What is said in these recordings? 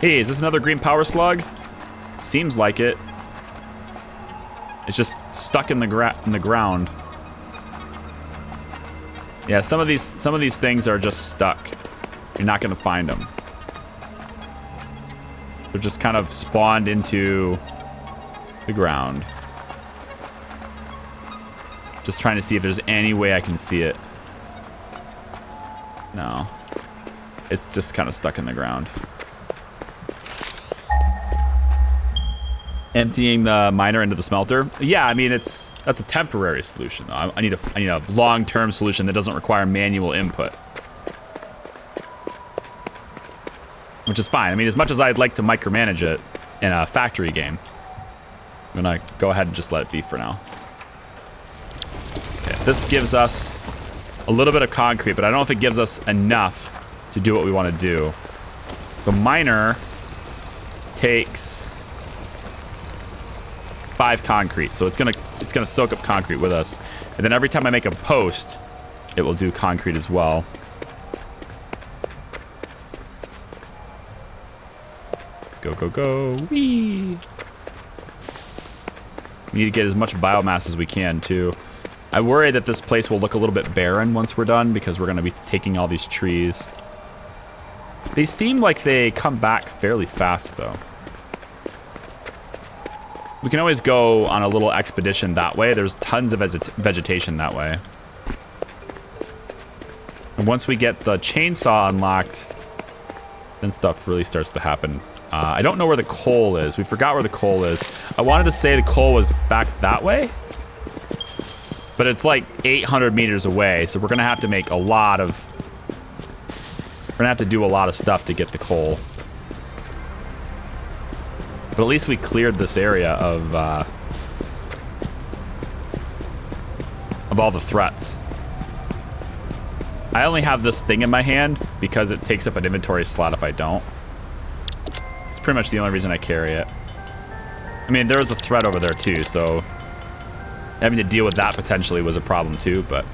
Hey, is this another green power slug? Seems like it. It's just stuck in the ground. Yeah, some of these things are just stuck. You're not gonna find them. They're just kind of spawned into the ground. Just trying to see if there's any way I can see it. No. It's just kind of stuck in the ground. Emptying the miner into the smelter. Yeah, I mean that's a temporary solution though. I need a long-term solution that doesn't require manual input. Which is fine. I mean, as much as I'd like to micromanage it in a factory game, I'm gonna go ahead and just let it be for now. Okay, this gives us a little bit of concrete, but I don't know if it gives us enough to do what we want to do. The miner takes 5 concrete, so it's gonna soak up concrete with us, and then every time I make a post, it will do concrete as well. Go, go, go, whee! We need to get as much biomass as we can, too. I worry that this place will look a little bit barren once we're done, because we're gonna be taking all these trees. They seem like they come back fairly fast, though. We can always go on a little expedition that way. There's tons of vegetation that way. And once we get the chainsaw unlocked, then stuff really starts to happen. I don't know where the coal is. We forgot where the coal is. I wanted to say the coal was back that way, but it's like 800 meters away, so we're gonna have to make a lot of... We're gonna have to do a lot of stuff to get the coal. But at least we cleared this area of all the threats. I only have this thing in my hand because it takes up an inventory slot if I don't. It's pretty much the only reason I carry it. I mean, there was a threat over there too, so having to deal with that potentially was a problem too, but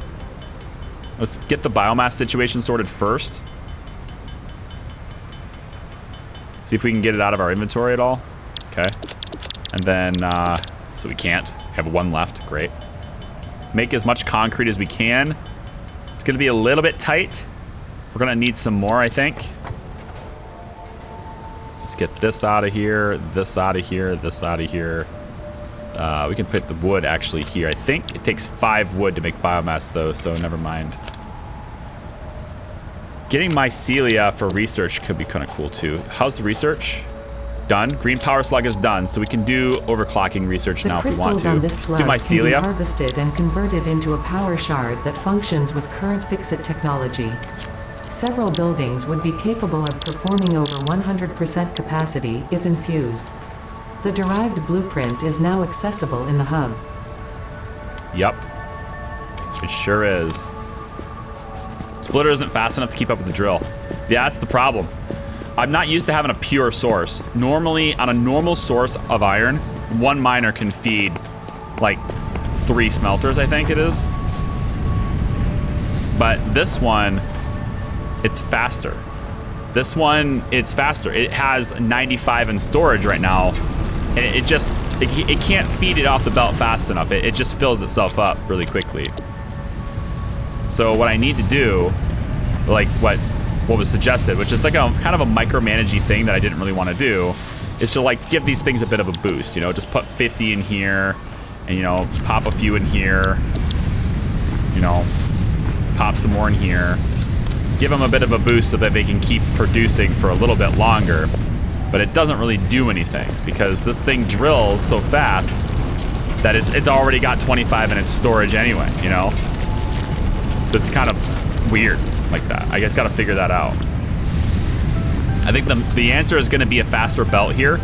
let's get the biomass situation sorted first. See if we can get it out of our inventory at all. Okay. And then, so we can't. We have 1 left. Great. Make as much concrete as we can. It's going to be a little bit tight. We're going to need some more, I think. Let's get this out of here, this out of here, this out of here. We can put the wood actually here. I think it takes 5 wood to make biomass, though, so never mind. Getting mycelia for research could be kind of cool, too. How's the research? Done. Green power slug is done, so we can do overclocking research now if we want to. Let's do mycelia. Can be harvested and converted into a power shard that functions with current FICSIT technology. Several buildings would be capable of performing over 100% capacity if infused. The derived blueprint is now accessible in the hub. Yep. It sure is. Splitter isn't fast enough to keep up with the drill. Yeah, that's the problem. I'm not used to having a pure source. Normally, on a normal source of iron, 1 miner can feed like 3 smelters, I think it is. But this one, it's faster. This one, it's faster. It has 95 in storage right now, and it can't feed it off the belt fast enough. It just fills itself up really quickly. So what I need to do, like what was suggested, which is like a kind of a micromanaging thing that I didn't really want to do, is to like give these things a bit of a boost, you know, just put 50 in here and, you know, pop a few in here, you know, pop some more in here, give them a bit of a boost so that they can keep producing for a little bit longer. But it doesn't really do anything because this thing drills so fast that it's already got 25 in its storage anyway, you know? So it's kind of weird like that. I guess got to figure that out. I think the answer is going to be a faster belt here.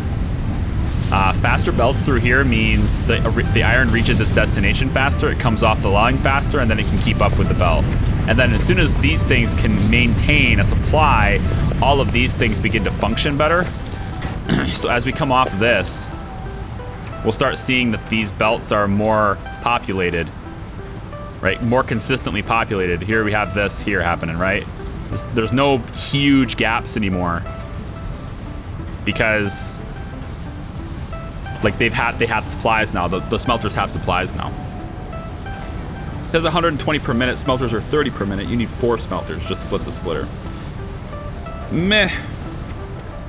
Faster belts through here means the iron reaches its destination faster, it comes off the line faster, and then it can keep up with the belt. And then as soon as these things can maintain a supply, all of these things begin to function better. So as we come off this, we'll start seeing that these belts are more populated. Right, more consistently populated. Here we have this here happening, right? There's no huge gaps anymore. because like they have supplies now. The smelters have supplies now. There's 120 per minute. Smelters are 30 per minute. You need 4 smelters. Just split the splitter. Meh.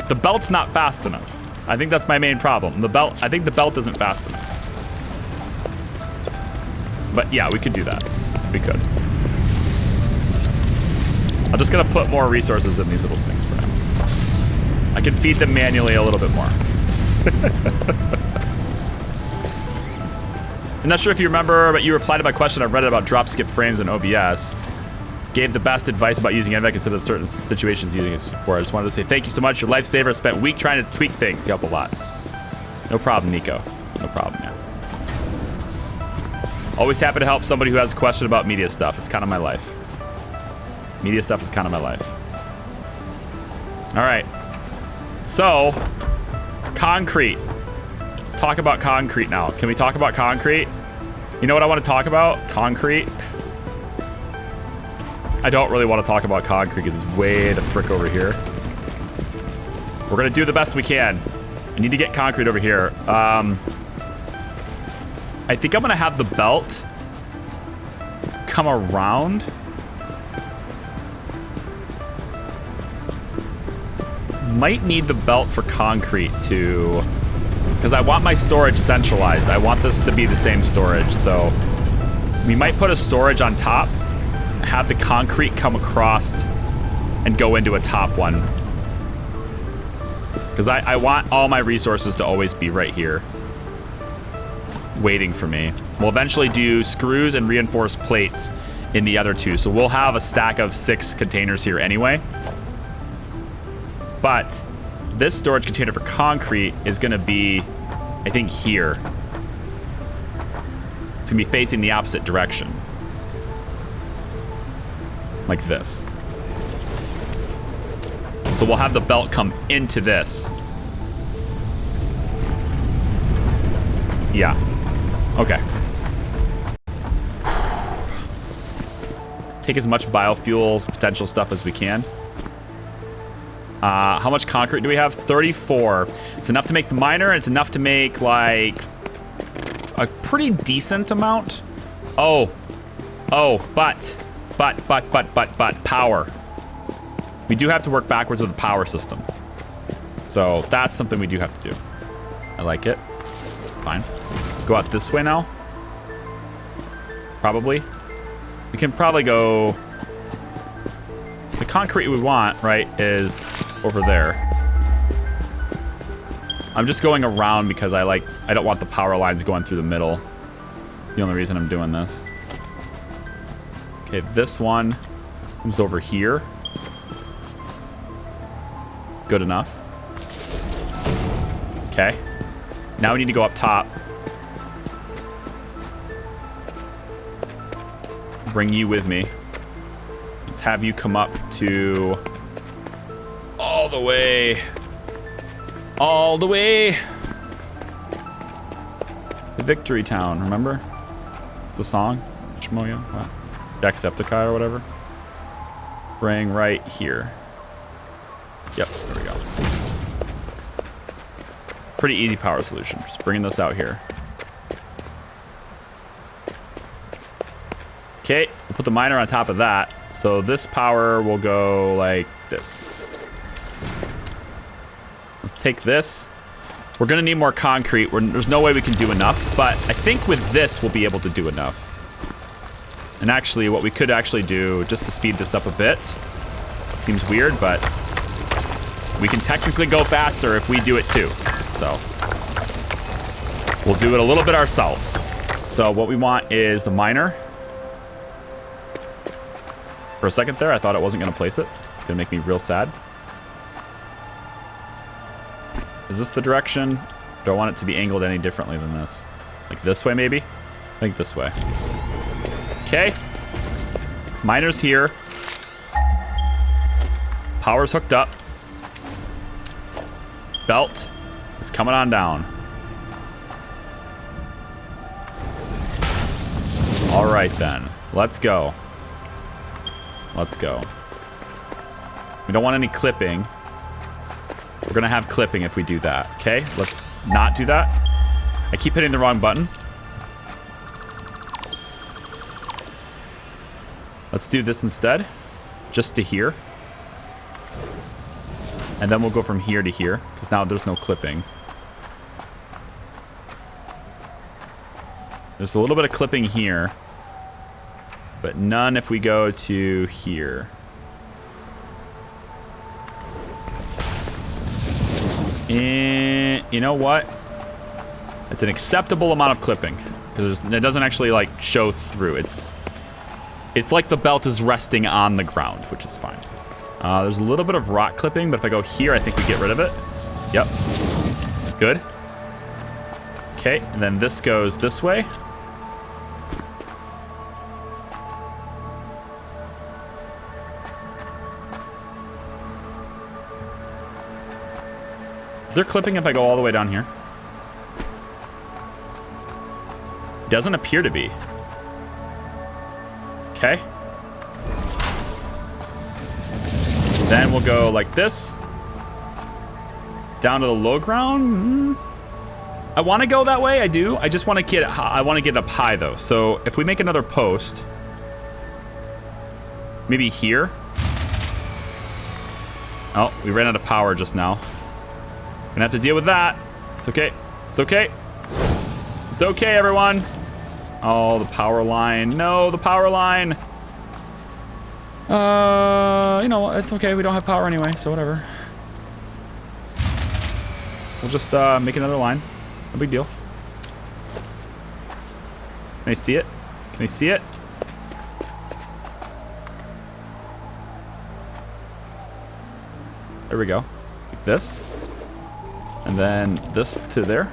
The belt's not fast enough. I think that's my main problem. I think the belt isn't fast enough. But yeah, we could do that. We could. I'm just gonna put more resources in these little things for now. I can feed them manually a little bit more. I'm not sure if you remember, but you replied to my question on Reddit about drop skip frames in OBS. Gave the best advice about using NVEC instead of certain situations using it before. I just wanted to say thank you so much. Your lifesaver. Spent a week trying to tweak things. You help a lot. No problem, Nico. No problem, man. Always happy to help somebody who has a question about media stuff. It's kind of my life. Media stuff is kind of my life. All right. So, concrete. Let's talk about concrete now. Can we talk about concrete? You know what I want to talk about? Concrete. I don't really want to talk about concrete because it's way the frick over here. We're going to do the best we can. I need to get concrete over here. I think I'm going to have the belt come around. Might need the belt for concrete too, because I want my storage centralized. I want this to be the same storage, so we might put a storage on top, have the concrete come across and go into a top one, because I want all my resources to always be right here waiting for me. We'll eventually do screws and reinforced plates in the other two, so we'll have a stack of 6 containers here anyway. But this storage container for concrete is going to be, I think, here. It's going to be facing the opposite direction. Like this. So we'll have the belt come into this. Yeah. Okay. Take as much biofuel potential stuff as we can. How much concrete do we have? 34. It's enough to make the miner, and it's enough to make, like, a pretty decent amount. Oh, but, power. We do have to work backwards with the power system. So that's something we do have to do. I like it. Fine. Go out this way now. Probably. We can probably go... The concrete we want, right, is over there. I'm just going around because I don't want the power lines going through the middle. The only reason I'm doing this. Okay, this one comes over here. Good enough. Okay. Now we need to go up top. Bring you with me. Let's have you come up to all the way to Victory Town, remember? It's the song, Shmoya, Jacksepticeye or whatever. Bring right here. Yep, there we go. Pretty easy power solution, just bringing this out here. Okay, we'll put the miner on top of that. So this power will go like this. Let's take this. We're gonna need more concrete. There's no way we can do enough, but I think with this we'll be able to do enough. And actually, what we could actually do, just to speed this up a bit, seems weird, but we can technically go faster if we do it too. So we'll do it a little bit ourselves. So what we want is the miner. For a second there, I thought it wasn't going to place it. It's going to make me real sad. Is this the direction? Do I want it to be angled any differently than this? Like this way, maybe? I think this way. Okay. Miner's here. Power's hooked up. Belt is coming on down. All right, then. Let's go. Let's go. We don't want any clipping. We're gonna have clipping if we do that. Okay, let's not do that. I keep hitting the wrong button. Let's do this instead, just to here. And then we'll go from here to here, because now there's no clipping. There's a little bit of clipping here, but none if we go to here. And you know what? It's an acceptable amount of clipping. It doesn't actually like show through. It's like the belt is resting on the ground, which is fine. There's a little bit of rock clipping, but if I go here, I think we get rid of it. Yep. Good. Okay, and then this goes this way. Is there clipping if I go all the way down here? Doesn't appear to be. Okay. Then we'll go like this. Down to the low ground. I want to go that way. I do. I just want to get it high. I want to get up high though. So if we make another post, maybe here. Oh, we ran out of power just now. Gonna have to deal with that. It's okay. It's okay. It's okay, everyone. Oh, the power line. No, the power line. You know, it's okay. We don't have power anyway, so whatever. We'll just make another line. No big deal. Can I see it? Can I see it? There we go. Like this. And then this to there.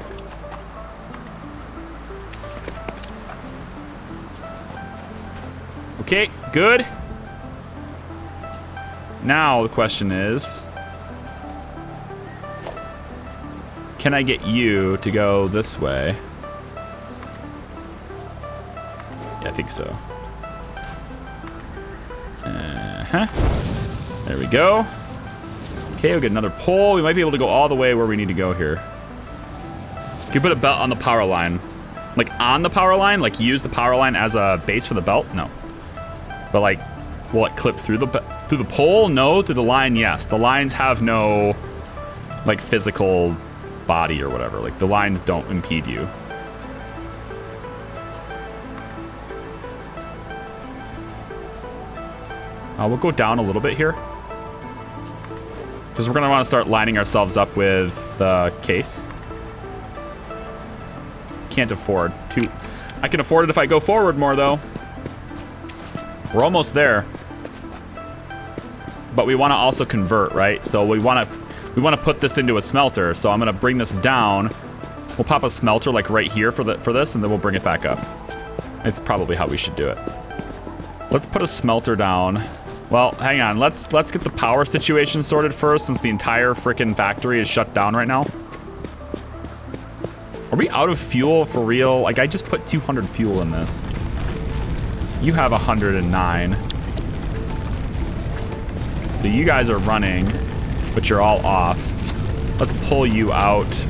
Okay, good. Now the question is, can I get you to go this way? Yeah, I think so. There we go. Okay, we'll get another pole. We might be able to go all the way where we need to go here. Can you put a belt on the power line? Like on the power line? Like use the power line as a base for the belt? No. But like, will it clip through the pole? No. Through the line? Yes. The lines have no like physical body or whatever. Like the lines don't impede you. We'll go down a little bit here. Because we're going to want to start lining ourselves up with case. Can't afford to. I can afford it if I go forward more, though. We're almost there. But we want to also convert, right? So we want to put this into a smelter. So I'm going to bring this down. We'll pop a smelter like right here for this, and then we'll bring it back up. It's probably how we should do it. Let's put a smelter down. Well, hang on. Let's get the power situation sorted first, since the entire frickin' factory is shut down right now. Are we out of fuel for real? Like, I just put 200 fuel in this. You have 109. So you guys are running, but you're all off. Let's pull you out.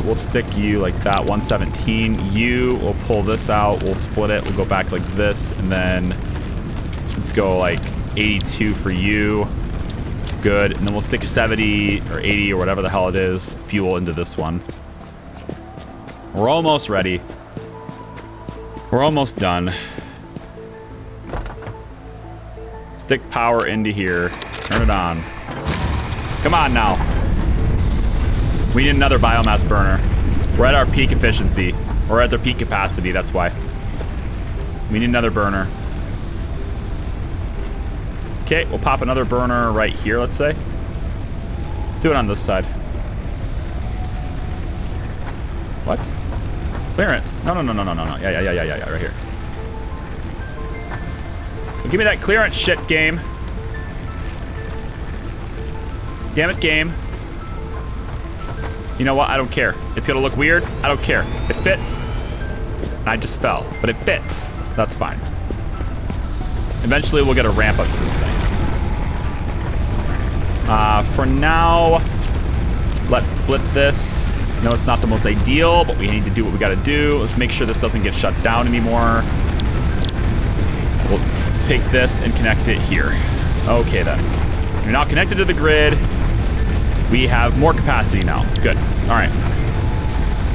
We'll stick you like that, 117. You, we'll pull this out. We'll split it. We'll go back like this, and then let's go like 82 for you. Good. And then we'll stick 70 or 80 or whatever the hell it is, fuel into this one. We're almost ready. We're almost done. Stick power into here. Turn it on. Come on now. We need another biomass burner. We're at our peak efficiency. We're at their peak capacity, that's why. We need another burner. Okay, we'll pop another burner right here, let's say. Let's do it on this side. What? Clearance. No. Yeah, right here. Well, give me that clearance shit, game. Damn it, game. You know what? I don't care. It's gonna look weird. I don't care. It fits. I just fell, but it fits. That's fine. Eventually, we'll get a ramp up to this thing. For now, let's split this. I know it's not the most ideal, but we need to do what we gotta do. Let's make sure this doesn't get shut down anymore. We'll take this and connect it here. Okay then. You're now connected to the grid. We have more capacity now. Good. All right.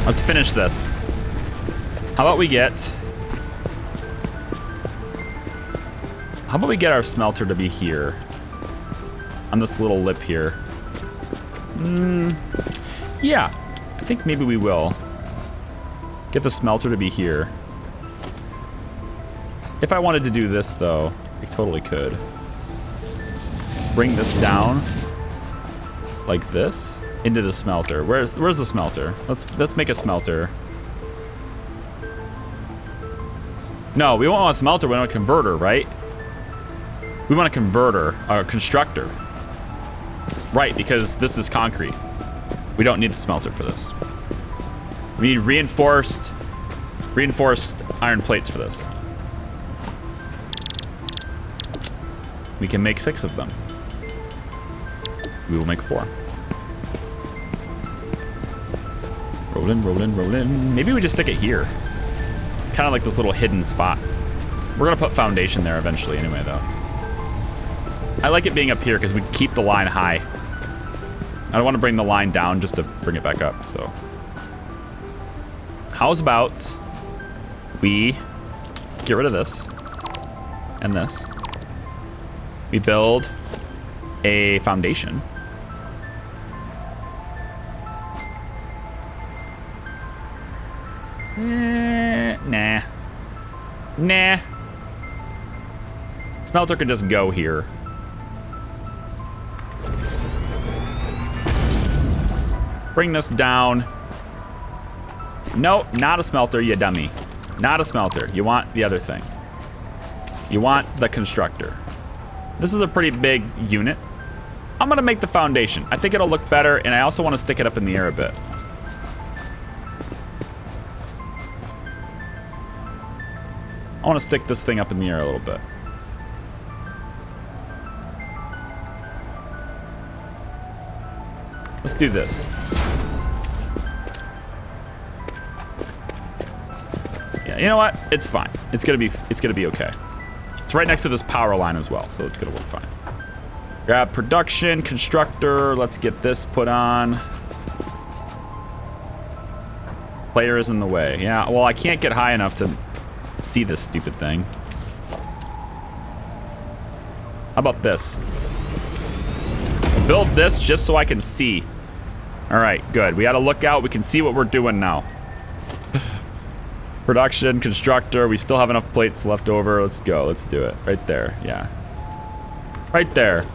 Let's finish this. How about we get our smelter to be here? On this little lip here. Yeah. I think maybe we will. Get the smelter to be here. If I wanted to do this, though, I totally could. Bring this down like this into the smelter. Where's the smelter? Let's make a smelter. No, we don't want a smelter. We want a converter, right? We want a converter, a constructor. Right, because this is concrete. We don't need the smelter for this. We need reinforced iron plates for this. We can make 6 of them. We will make 4. Rolling, rolling, rolling. Maybe we just stick it here. Kind of like this little hidden spot. We're gonna put foundation there eventually anyway, though. I like it being up here because we keep the line high. I don't want to bring the line down just to bring it back up, so. How's about we get rid of this and this. We build a foundation. Nah. Nah. Smelter could just go here. Bring this down. No, not a smelter, you dummy. Not a smelter. You want the other thing. You want the constructor. This is a pretty big unit. I'm gonna make the foundation. I think it'll look better, and I also want to stick it up in the air a bit. I want to stick this thing up in the air a little bit. Let's do this. Yeah, you know what? It's fine. It's gonna be okay. It's right next to this power line as well, so it's gonna work fine. Grab production, constructor. Let's get this put on. Player is in the way. Yeah, well, I can't get high enough to see this stupid thing. How about this? I'll build this just so I can see. All right, good. We got a lookout. We can see what we're doing now. Production, constructor. We still have enough plates left over. Let's go. Let's do it. Right there. Yeah. Right there.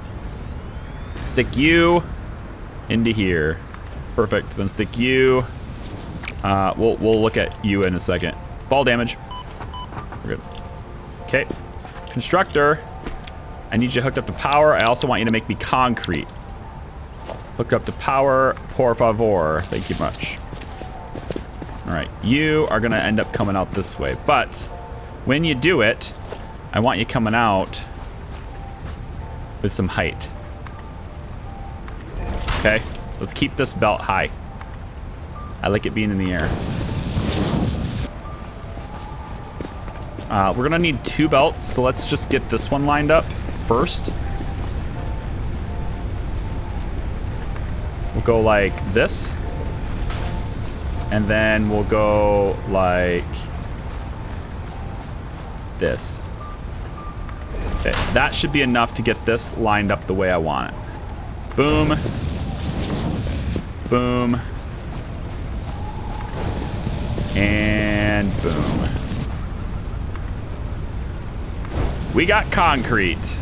Stick you into here. Perfect. Then stick you. We'll look at you in a second. Fall damage. We're good. Okay. Constructor. I need you hooked up to power. I also want you to make me concrete. Hook up to power, por favor. Thank you much. All right, you are gonna end up coming out this way, but when you do it, I want you coming out with some height. Okay, let's keep this belt high. I like it being in the air. We're gonna need 2 belts, so let's just get this one lined up first. We'll go like this. And then we'll go like this. Okay, that should be enough to get this lined up the way I want it. Boom. Boom. And boom. We got concrete.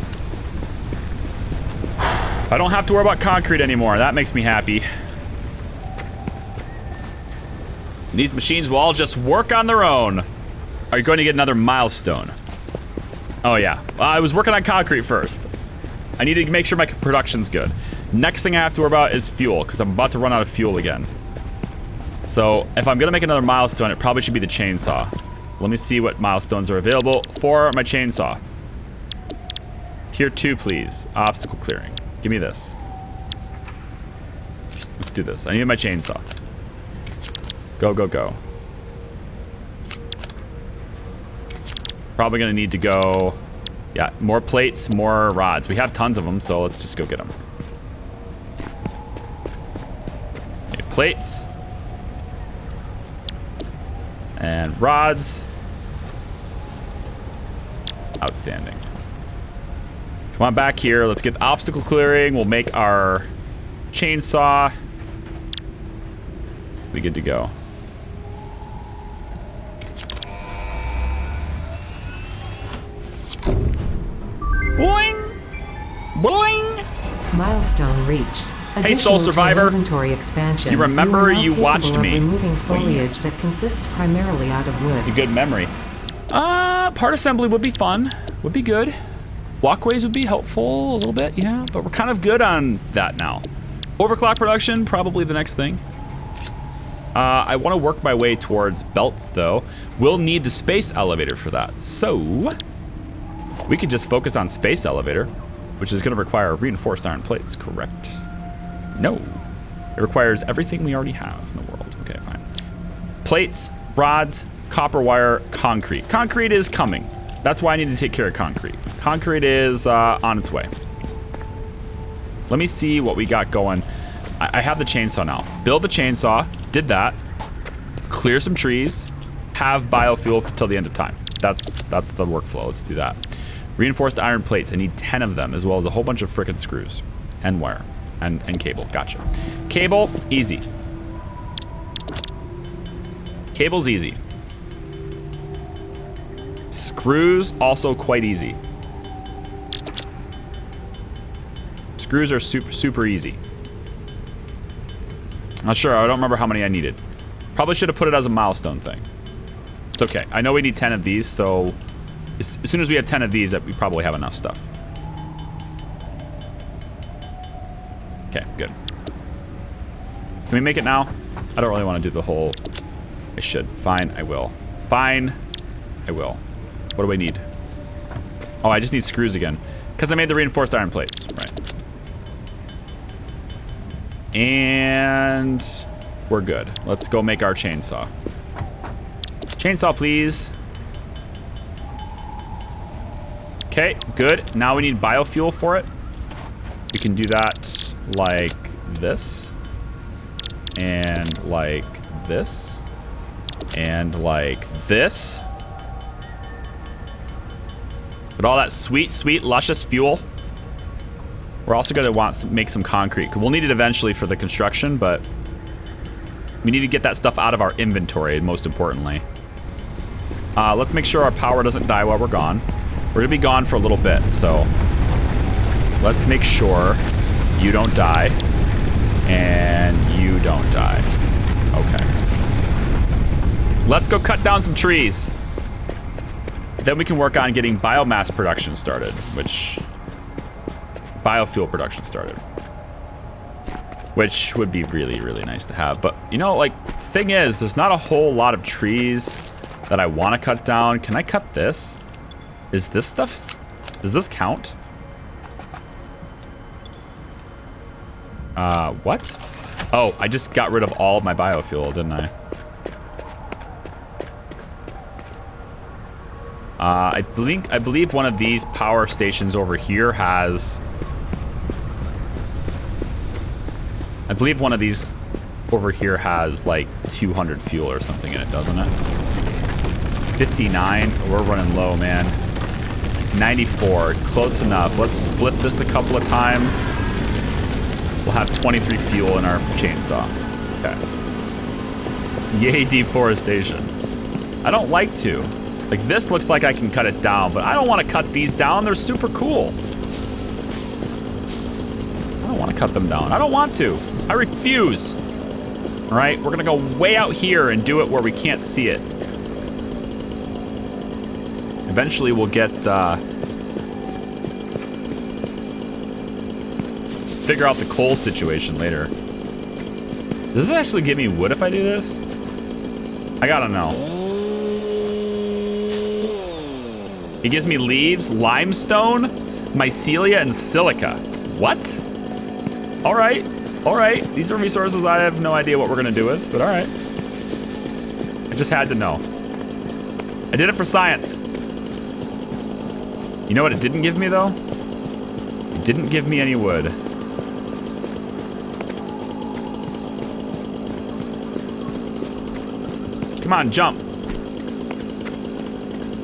I don't have to worry about concrete anymore. That makes me happy. These machines will all just work on their own. Are you going to get another milestone? Oh yeah, I was working on concrete first. I need to make sure my production's good. Next thing I have to worry about is fuel, because I'm about to run out of fuel again. So if I'm gonna make another milestone, it probably should be the chainsaw. Let me see what milestones are available for my chainsaw. Tier 2, please. Obstacle clearing. Give me this. Let's do this. I need my chainsaw. Go, go, go. Probably gonna need to go... Yeah, more plates, more rods. We have tons of them, so let's just go get them. Okay, plates. And rods. Outstanding. Come on back here. Let's get the obstacle clearing. We'll make our chainsaw. Be good to go. Boing! Boing! Milestone reached. Hey, Soul Additional to Survivor. Inventory expansion. You remember are now you capable watched of me. removing foliage that consists primarily out of wood. A good memory. Part assembly would be fun. Would be good. Walkways would be helpful a little bit, yeah, but we're kind of good on that now. Overclock production, probably the next thing. I want to work my way towards belts, though. We'll need the space elevator for that. So, we could just focus on space elevator, which is going to require reinforced iron plates, correct? No. It requires everything we already have in the world. Okay, fine. Plates, rods, copper wire, concrete. Concrete is coming. That's why I need to take care of concrete. Concrete is on its way. Let me see what we got going. I have the chainsaw now. Build the chainsaw. Did that. Clear some trees. Have biofuel till the end of time. That's the workflow. Let's do that. Reinforced iron plates. I need 10 of them, as well as a whole bunch of frickin' screws and wire and cable. Gotcha. Cable, easy. Cable's easy. Screws, also quite easy. Screws are super easy. Not sure, I don't remember how many I needed. Probably should have put it as a milestone thing. It's okay. I know we need 10 of these, so as soon as we have 10 of these, we probably have enough stuff. Okay, good. Can we make it now? I don't really want to do the whole... I should. Fine, I will. Fine, I will. What do I need? Oh, I just need screws again. Because I made the reinforced iron plates. Right. And we're good. Let's go make our chainsaw. Chainsaw, please. Okay, good. Now we need biofuel for it. We can do that like this. And like this. And like this. But all that sweet, luscious fuel. We're also going to want to make some concrete. We'll need it eventually for the construction, but we need to get that stuff out of our inventory, most importantly. Let's make sure our power doesn't die while we're gone. We're going to be gone for a little bit, so let's make sure you don't die and you don't die. Okay. Let's go cut down some trees. Then we can work on getting biomass production started, which... biofuel production started. Which would be really, really nice to have. But, you know, like, thing is, there's not a whole lot of trees that I want to cut down. Can I cut this? Is this stuff... does this count? What? Oh, I just got rid of all of my biofuel, didn't I? I believe one of these power stations over here has... I believe one of these over here has like 200 fuel or something in it, doesn't it? 59. We're running low, man. 94. Close enough. Let's split this a couple of times. We'll have 23 fuel in our chainsaw. Okay. Yay, deforestation. I don't like to. Like, this looks like I can cut it down, but I don't want to cut these down. They're super cool. I don't want to cut them down. I don't want to. I refuse. All right, we're gonna go way out here and do it where we can't see it. Eventually we'll get, figure out the coal situation later. Does this actually give me wood if I do this? I gotta know. It gives me leaves, limestone, mycelia, and silica. What? All right. All right, these are resources I have no idea what we're gonna do with, but all right. I just had to know. I did it for science. You know what it didn't give me though? It didn't give me any wood. Come on, jump.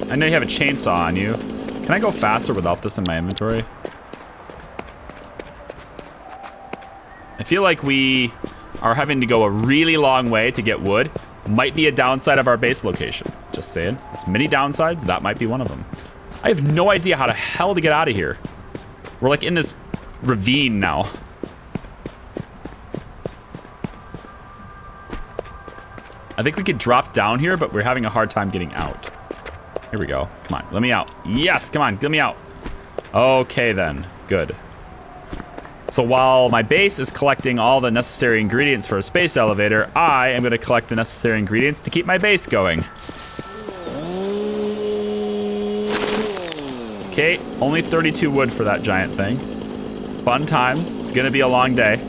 I know you have a chainsaw on you. Can I go faster without this in my inventory? I feel like we are having to go a really long way to get wood. Might be a downside of our base location. Just saying. There's many downsides. That might be one of them. I have no idea how the hell to get out of here. We're like in this ravine now. I think we could drop down here, but we're having a hard time getting out. Here we go. Come on, let me out. Yes, come on, get me out. Okay then, good. So while my base is collecting all the necessary ingredients for a space elevator, I am gonna collect the necessary ingredients to keep my base going. Okay, only 32 wood for that giant thing. Fun times, it's gonna be a long day.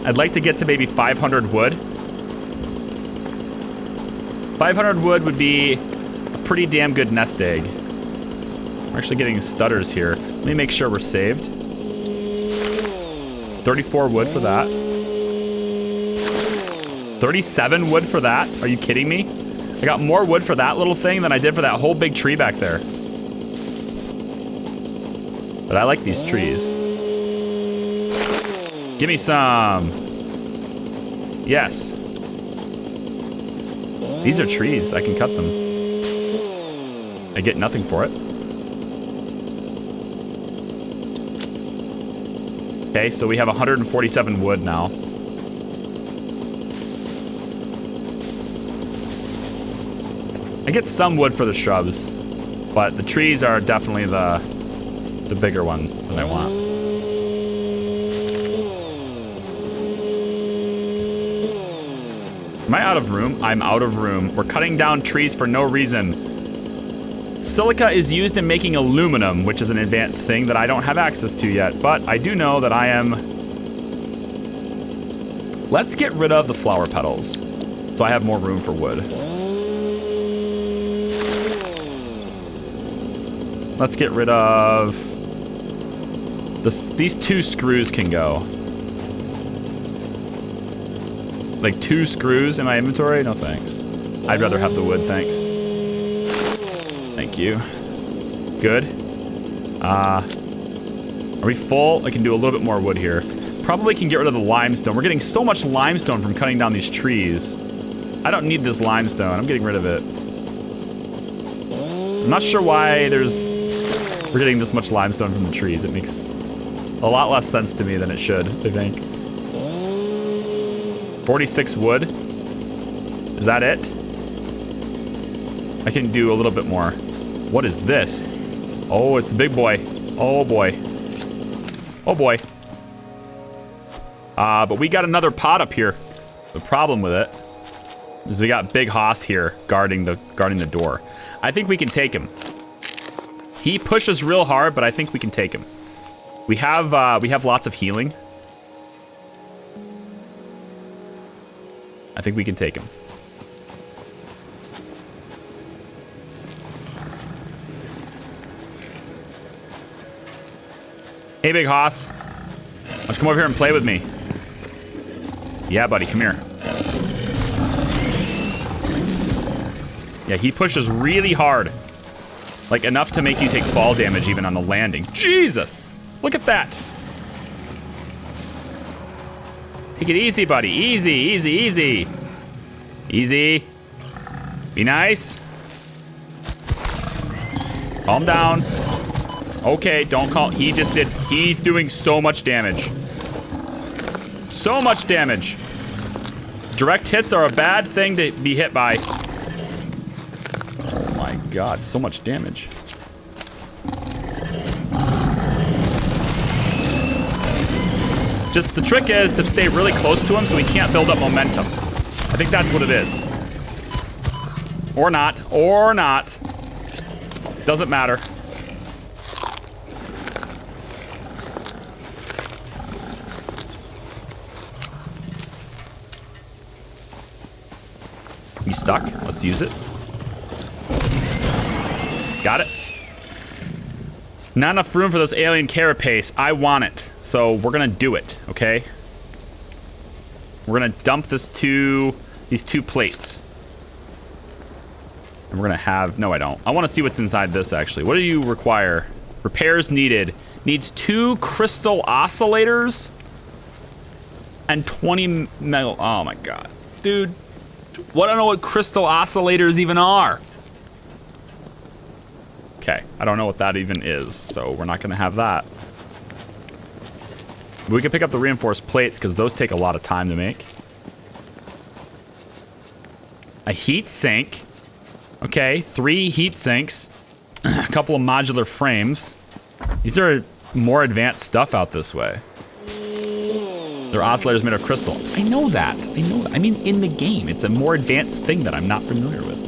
I'd like to get to maybe 500 wood. 500 wood would be a pretty damn good nest egg. We're actually getting stutters here. Let me make sure we're saved. 34 wood for that. 37 wood for that. Are you kidding me? I got more wood for that little thing than I did for that whole big tree back there. But I like these trees. Give me some. Yes. These are trees. I can cut them. I get nothing for it. Okay, so we have 147 wood now. I get some wood for the shrubs, but the trees are definitely the bigger ones that I want. Am I out of room? I'm out of room. We're cutting down trees for no reason. Silica is used in making aluminum, which is an advanced thing that I don't have access to yet, but I do know that I am... Let's get rid of the flower petals, so I have more room for wood. Let's get rid of... These 2 screws can go. Like 2 screws in my inventory? No thanks. I'd rather have the wood, thanks. Thank you. Good. Are we full? I can do a little bit more wood here. Probably can get rid of the limestone. We're getting so much limestone from cutting down these trees. I don't need this limestone. I'm getting rid of it. I'm not sure why we're getting this much limestone from the trees. It makes a lot less sense to me than it should, I think. 46 wood. Is that it? I can do a little bit more. What is this? Oh, it's the big boy. Oh boy. Oh boy. But we got another pot up here. The problem with it is we got Big Hoss here guarding the door. I think we can take him. He pushes real hard, but I think we can take him. We have lots of healing. I think we can take him. Hey, Big Hoss. Why don't you come over here and play with me? Yeah, buddy, come here. Yeah, he pushes really hard. Like, enough to make you take fall damage even on the landing. Jesus! Look at that! Take it easy, buddy. Easy, easy, easy. Easy. Be nice. Calm down. Okay, don't call. He's doing so much damage. So much damage. Direct hits are a bad thing to be hit by. Oh my god, so much damage. Just the trick is to stay really close to him so he can't build up momentum. I think that's what it is. Or not. Or not. Doesn't matter. He's stuck. Let's use it. Got it. Not enough room for this alien carapace. I want it. So we're gonna do it, okay? We're gonna dump these two plates. And we're gonna have, no I don't. I wanna see what's inside this actually. What do you require? Repairs needed. Needs 2 crystal oscillators and 20 metal, oh my God. Dude, I don't know what crystal oscillators even are. Okay, I don't know what that even is, so we're not gonna have that. We can pick up the reinforced plates because those take a lot of time to make. A heat sink. Okay, 3 heat sinks. A couple of modular frames. These are more advanced stuff out this way. They're oscillators made of crystal. I know that. I know that. I mean, in the game, it's a more advanced thing that I'm not familiar with.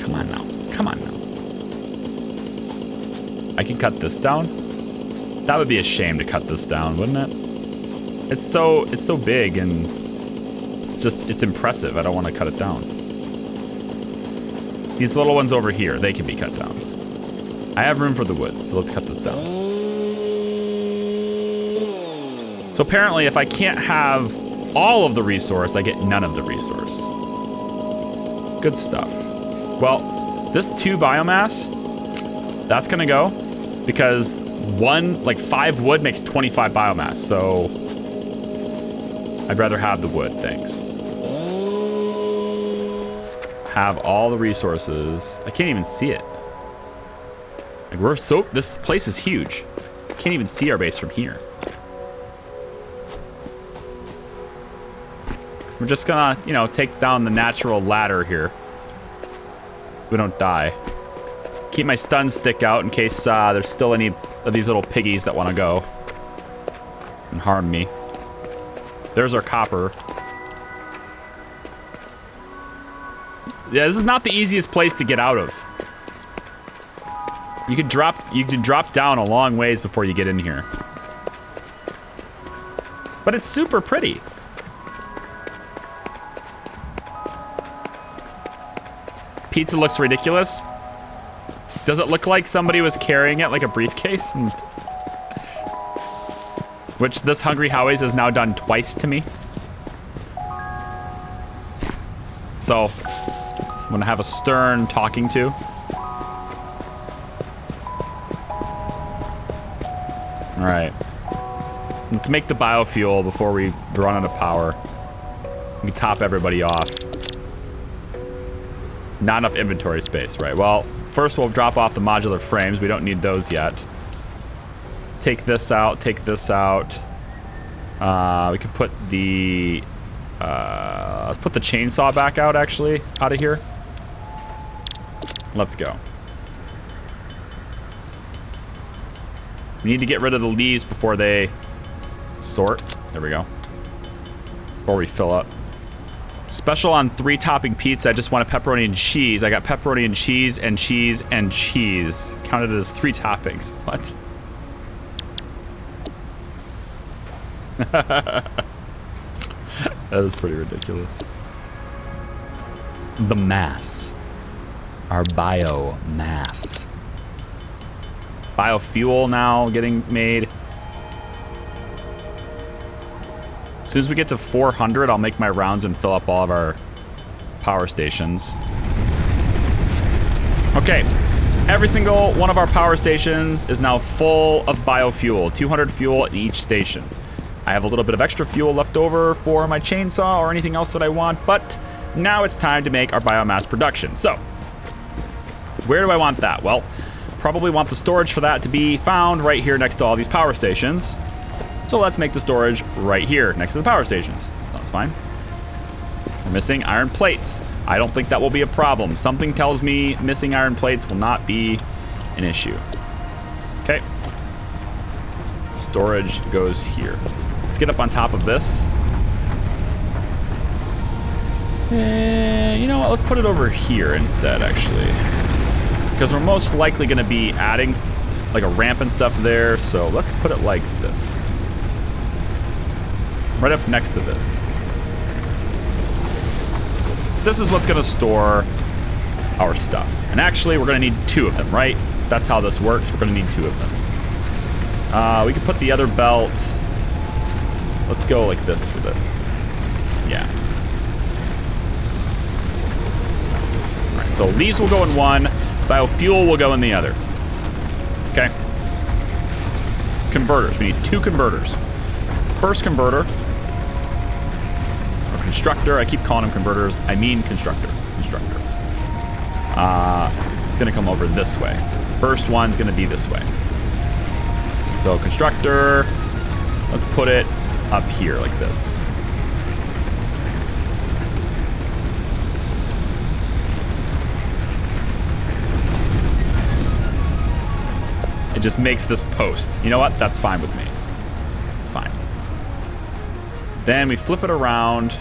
Come on now. Come on now. I can cut this down. That would be a shame to cut this down, wouldn't it? It's so big and it's impressive. I don't want to cut it down. These little ones over here, they can be cut down. I have room for the wood, so let's cut this down. So apparently if I can't have all of the resource, I get none of the resource. Good stuff. Well, this 2 biomass, that's gonna go because 5 wood makes 25 biomass, so I'd rather have the wood, thanks. Have all the resources. I can't even see it. This place is huge. Can't even see our base from here. We're just gonna, take down the natural ladder here. We don't die. Keep my stun stick out in case there's still any of these little piggies that want to go and harm me. There's our copper. Yeah, this is not the easiest place to get out of. You can drop down a long ways before you get in here. But it's super pretty. Pizza looks ridiculous. Does it look like somebody was carrying it like a briefcase? Which this Hungry Howie's has now done twice to me. So, I'm gonna have a stern talking to. All right, let's make the biofuel before we run out of power. We can top everybody off. Not enough inventory space, right? Well, first we'll drop off the modular frames. We don't need those yet. Let's take this out, take this out. We can put the, let's put the chainsaw back out, actually, out of here. Let's go. We need to get rid of the leaves before they sort. There we go. Before we fill up. Special on 3 topping pizza. I just want a pepperoni and cheese. I got pepperoni and cheese and cheese and cheese. Counted as 3 toppings. What? That is pretty ridiculous. The mass. Our biomass. Biofuel now getting made. As soon as we get to 400, I'll make my rounds and fill up all of our power stations. Okay, every single one of our power stations is now full of biofuel, 200 fuel in each station. I have a little bit of extra fuel left over for my chainsaw or anything else that I want, but now it's time to make our biomass production. So, where do I want that? Well, probably want the storage for that to be found right here next to all these power stations. So let's make the storage right here next to the power stations. Sounds fine. We're missing iron plates. I don't think that will be a problem. Something tells me missing iron plates will not be an issue. Okay. Storage goes here. Let's get up on top of this. You know what? Let's put it over here instead, actually. Because we're most likely going to be adding like a ramp and stuff there. So let's put it like this. Right up next to this. this is what's gonna store our stuff. And actually, we're gonna need 2 of them, right? That's how this works. We're gonna need 2 of them. We can put the other belt. Let's go like this with it. Yeah. All right, so these will go in one. Biofuel will go in the other. Okay. Converters. We need 2 converters. First converter, or constructor. I keep calling them converters. I mean constructor. Constructor. It's gonna come over this way. First one's gonna be this way. So constructor, let's put it up here like this. It just makes this post. You know what? That's fine with me. It's fine. Then we flip it around,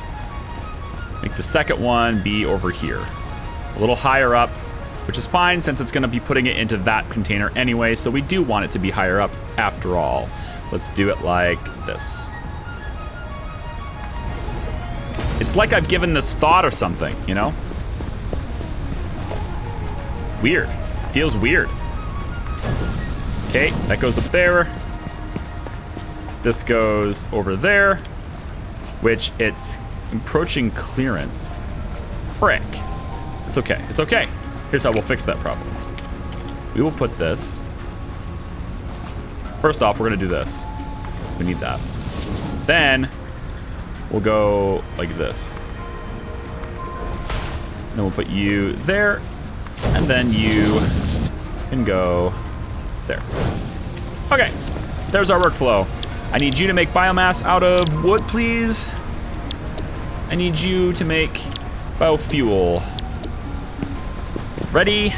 make the second one be over here. A little higher up, which is fine since it's gonna be putting it into that container anyway, so we do want it to be higher up after all. Let's do it like this. It's like I've given this thought or something, you know? Weird. Feels weird. Okay, that goes up there. This goes over there, which it's approaching clearance. Frick. It's okay, it's okay. Here's how we'll fix that problem. We will put this. First off, we're gonna do this. We need that. Then, we'll go like this. Then we'll put you there, and then you can go there. Okay, there's our workflow. I need you to make biomass out of wood, please. I need you to make biofuel. Ready,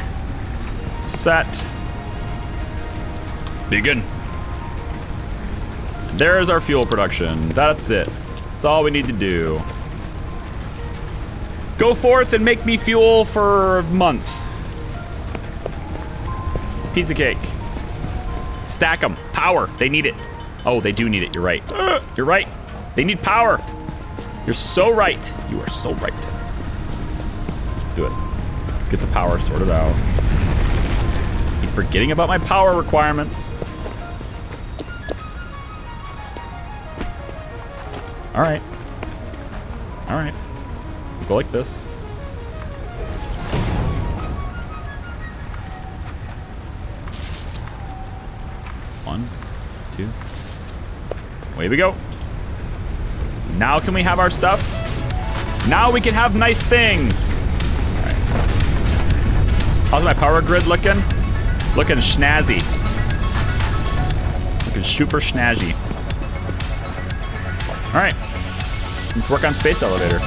set, begin. There's our fuel production. That's it. That's all we need to do. Go forth and make me fuel for months. Piece of cake. Stack them. Power. They need it. Oh, they do need it. You're right. You're right. They need power. You're so right. You are so right. Do it. Let's get the power sorted out. Keep forgetting about my power requirements. All right. All right. Go like this. One, two. Away we go. Now can we have our stuff? Now we can have nice things. All right. How's my power grid looking? Looking snazzy. Looking super snazzy. All right. Let's work on space elevator.